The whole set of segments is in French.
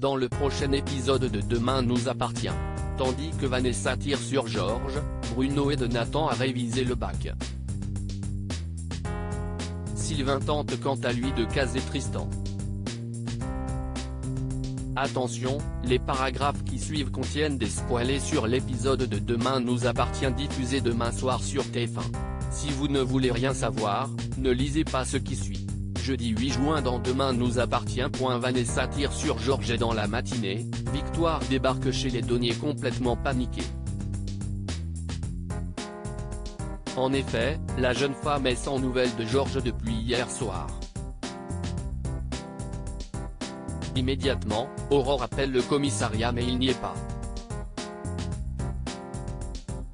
dans le prochain épisode de Demain nous appartient. Tandis que Vanessa tire sur Georges, Bruno aide Nathan à réviser le bac. Sylvain tente quant à lui de caser Tristan. Attention, les paragraphes qui suivent contiennent des spoilers sur l'épisode de Demain nous appartient diffusé demain soir sur TF1. Si vous ne voulez rien savoir, ne lisez pas ce qui suit. Jeudi 8 juin dans Demain nous appartient. Vanessa tire sur Georges et dans la matinée, Victoire débarque chez les Donnier complètement paniquée. En effet, la jeune femme est sans nouvelles de Georges depuis hier soir. Immédiatement, Aurore appelle le commissariat mais il n'y est pas.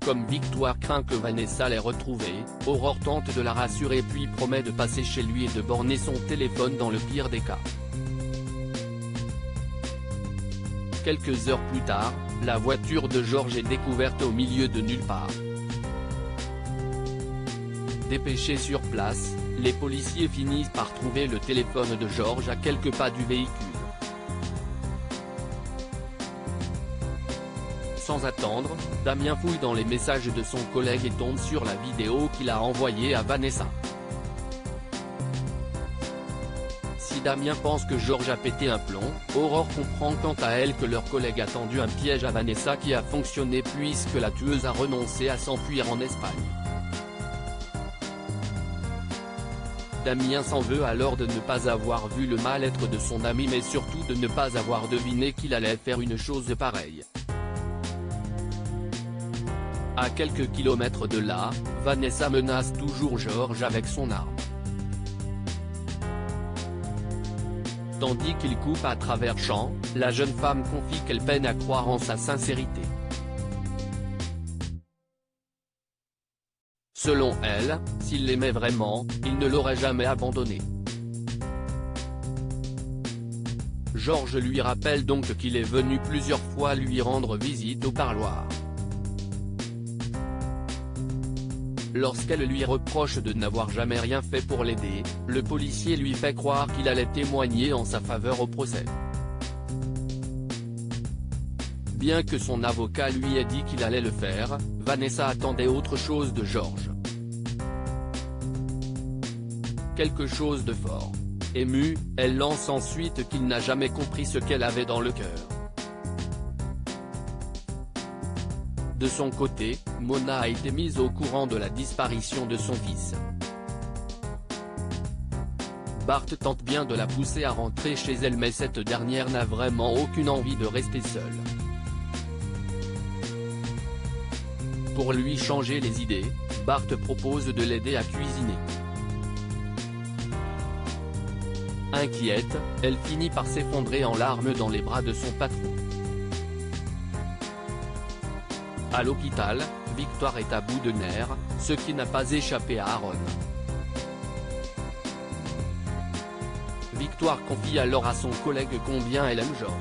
Comme Victoire craint que Vanessa l'ait retrouvée, Aurore tente de la rassurer puis promet de passer chez lui et de borner son téléphone dans le pire des cas. Quelques heures plus tard, la voiture de Georges est découverte au milieu de nulle part. Dépêchés sur place, les policiers finissent par trouver le téléphone de Georges à quelques pas du véhicule. Sans attendre, Damien fouille dans les messages de son collègue et tombe sur la vidéo qu'il a envoyée à Vanessa. Si Damien pense que Georges a pété un plomb, Aurore comprend quant à elle que leur collègue a tendu un piège à Vanessa qui a fonctionné puisque la tueuse a renoncé à s'enfuir en Espagne. Damien s'en veut alors de ne pas avoir vu le mal-être de son ami mais surtout de ne pas avoir deviné qu'il allait faire une chose pareille. À quelques kilomètres de là, Vanessa menace toujours Georges avec son arme. Tandis qu'il coupe à travers champs, la jeune femme confie qu'elle peine à croire en sa sincérité. Selon elle, s'il l'aimait vraiment, il ne l'aurait jamais abandonné. Georges lui rappelle donc qu'il est venu plusieurs fois lui rendre visite au parloir. Lorsqu'elle lui reproche de n'avoir jamais rien fait pour l'aider, le policier lui fait croire qu'il allait témoigner en sa faveur au procès. Bien que son avocat lui ait dit qu'il allait le faire, Vanessa attendait autre chose de Georges. Quelque chose de fort. Émue, elle lance ensuite qu'il n'a jamais compris ce qu'elle avait dans le cœur. De son côté, Mona a été mise au courant de la disparition de son fils. Bart tente bien de la pousser à rentrer chez elle mais cette dernière n'a vraiment aucune envie de rester seule. Pour lui changer les idées, Bart propose de l'aider à cuisiner. Inquiète, elle finit par s'effondrer en larmes dans les bras de son patron. À l'hôpital, Victoire est à bout de nerfs, ce qui n'a pas échappé à Aaron. Victoire confie alors à son collègue combien elle aime Georges.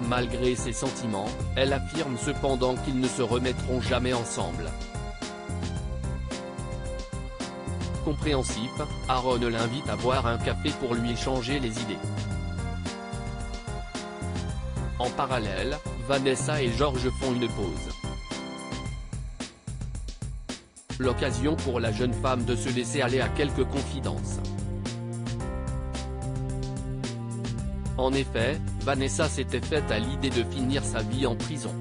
Malgré ses sentiments, elle affirme cependant qu'ils ne se remettront jamais ensemble. Compréhensif, Aaron l'invite à boire un café pour lui changer les idées. En parallèle, Vanessa et Georges font une pause. L'occasion pour la jeune femme de se laisser aller à quelques confidences. En effet, Vanessa s'était faite à l'idée de finir sa vie en prison.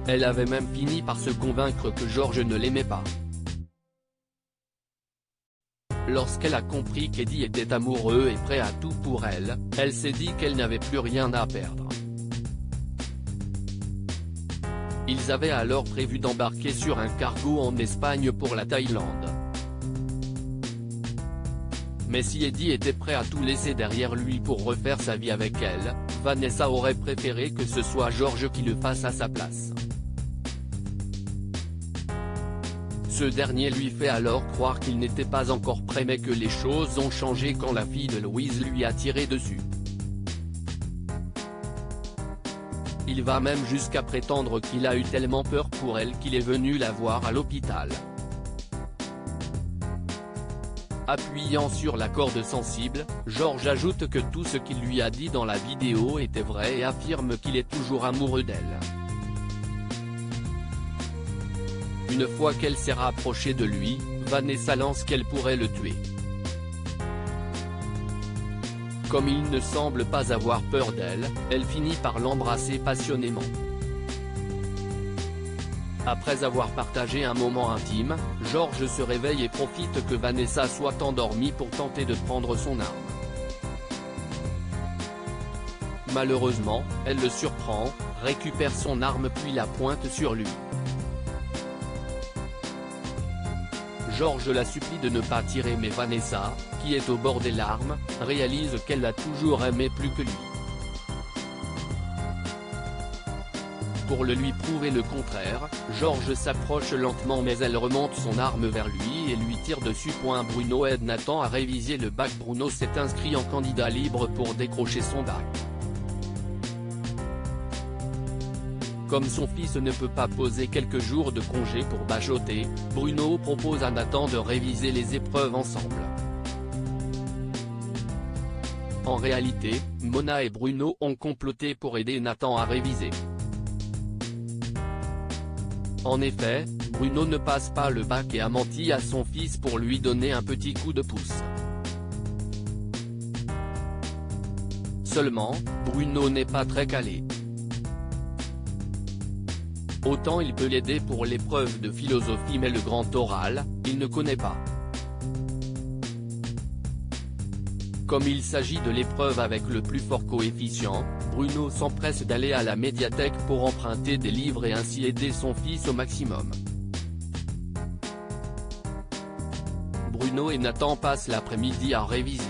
Elle avait même fini par se convaincre que Georges ne l'aimait pas. Lorsqu'elle a compris qu'Eddie était amoureux et prêt à tout pour elle, elle s'est dit qu'elle n'avait plus rien à perdre. Ils avaient alors prévu d'embarquer sur un cargo en Espagne pour la Thaïlande. Mais si Eddie était prêt à tout laisser derrière lui pour refaire sa vie avec elle, Vanessa aurait préféré que ce soit Georges qui le fasse à sa place. Ce dernier lui fait alors croire qu'il n'était pas encore prêt mais que les choses ont changé quand la fille de Louise lui a tiré dessus. Il va même jusqu'à prétendre qu'il a eu tellement peur pour elle qu'il est venu la voir à l'hôpital. Appuyant sur la corde sensible, George ajoute que tout ce qu'il lui a dit dans la vidéo était vrai et affirme qu'il est toujours amoureux d'elle. Une fois qu'elle s'est rapprochée de lui, Vanessa lance qu'elle pourrait le tuer. Comme il ne semble pas avoir peur d'elle, elle finit par l'embrasser passionnément. Après avoir partagé un moment intime, George se réveille et profite que Vanessa soit endormie pour tenter de prendre son arme. Malheureusement, elle le surprend, récupère son arme puis la pointe sur lui. George la supplie de ne pas tirer mais Vanessa, qui est au bord des larmes, réalise qu'elle l'a toujours aimé plus que lui. Pour le lui prouver le contraire, George s'approche lentement mais elle remonte son arme vers lui et lui tire dessus. Bruno aide Nathan à réviser le bac. Bruno s'est inscrit en candidat libre pour décrocher son bac. Comme son fils ne peut pas poser quelques jours de congé pour bachoter, Bruno propose à Nathan de réviser les épreuves ensemble. En réalité, Mona et Bruno ont comploté pour aider Nathan à réviser. En effet, Bruno ne passe pas le bac et a menti à son fils pour lui donner un petit coup de pouce. Seulement, Bruno n'est pas très calé. Autant il peut l'aider pour l'épreuve de philosophie mais le grand oral, il ne connaît pas. Comme il s'agit de l'épreuve avec le plus fort coefficient, Bruno s'empresse d'aller à la médiathèque pour emprunter des livres et ainsi aider son fils au maximum. Bruno et Nathan passent l'après-midi à réviser.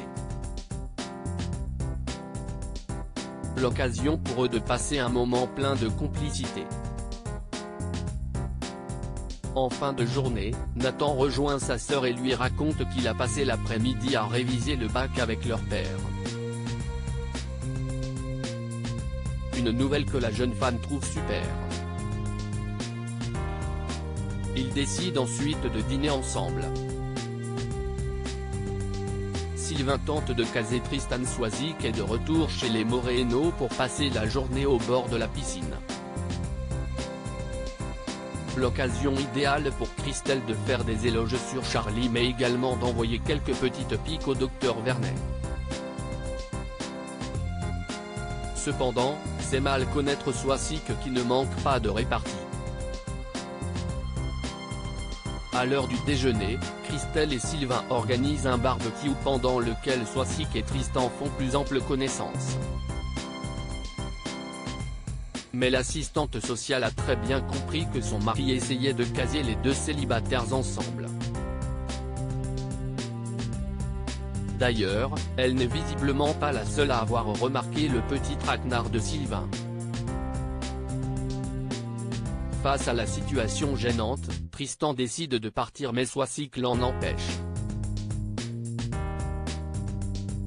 L'occasion pour eux de passer un moment plein de complicité. En fin de journée, Nathan rejoint sa sœur et lui raconte qu'il a passé l'après-midi à réviser le bac avec leur père. Une nouvelle que la jeune femme trouve super. Ils décident ensuite de dîner ensemble. Sylvain tente de caser Tristan. Swazik est de retour chez les Moreno pour passer la journée au bord de la piscine. L'occasion idéale pour Christelle de faire des éloges sur Charlie mais également d'envoyer quelques petites piques au docteur Vernet. Cependant, c'est mal connaître Swazik qui ne manque pas de répartie. À l'heure du déjeuner, Christelle et Sylvain organisent un barbecue pendant lequel Swazik et Tristan font plus ample connaissance. Mais l'assistante sociale a très bien compris que son mari essayait de caser les deux célibataires ensemble. D'ailleurs, elle n'est visiblement pas la seule à avoir remarqué le petit traquenard de Sylvain. Face à la situation gênante, Tristan décide de partir mais Swazik l'en empêche.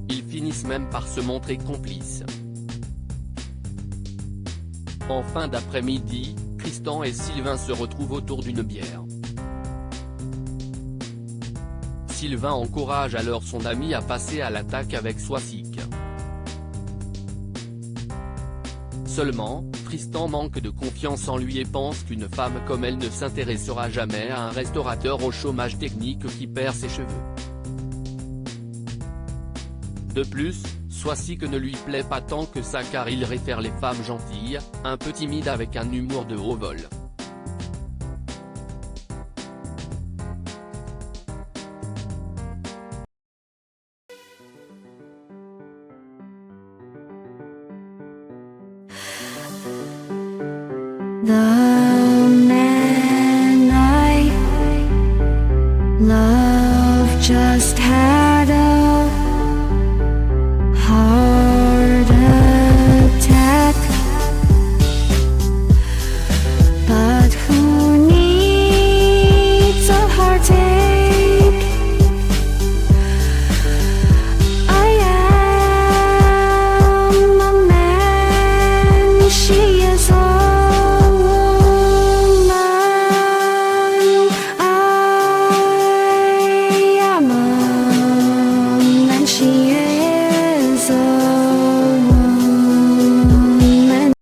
Ils finissent même par se montrer complices. En fin d'après-midi, Tristan et Sylvain se retrouvent autour d'une bière. Sylvain encourage alors son ami à passer à l'attaque avec Swazik. Seulement, Tristan manque de confiance en lui et pense qu'une femme comme elle ne s'intéressera jamais à un restaurateur au chômage technique qui perd ses cheveux. De plus, Swazik ne lui plaît pas tant que ça car il réfère les femmes gentilles, un peu timides avec un humour de haut vol. 나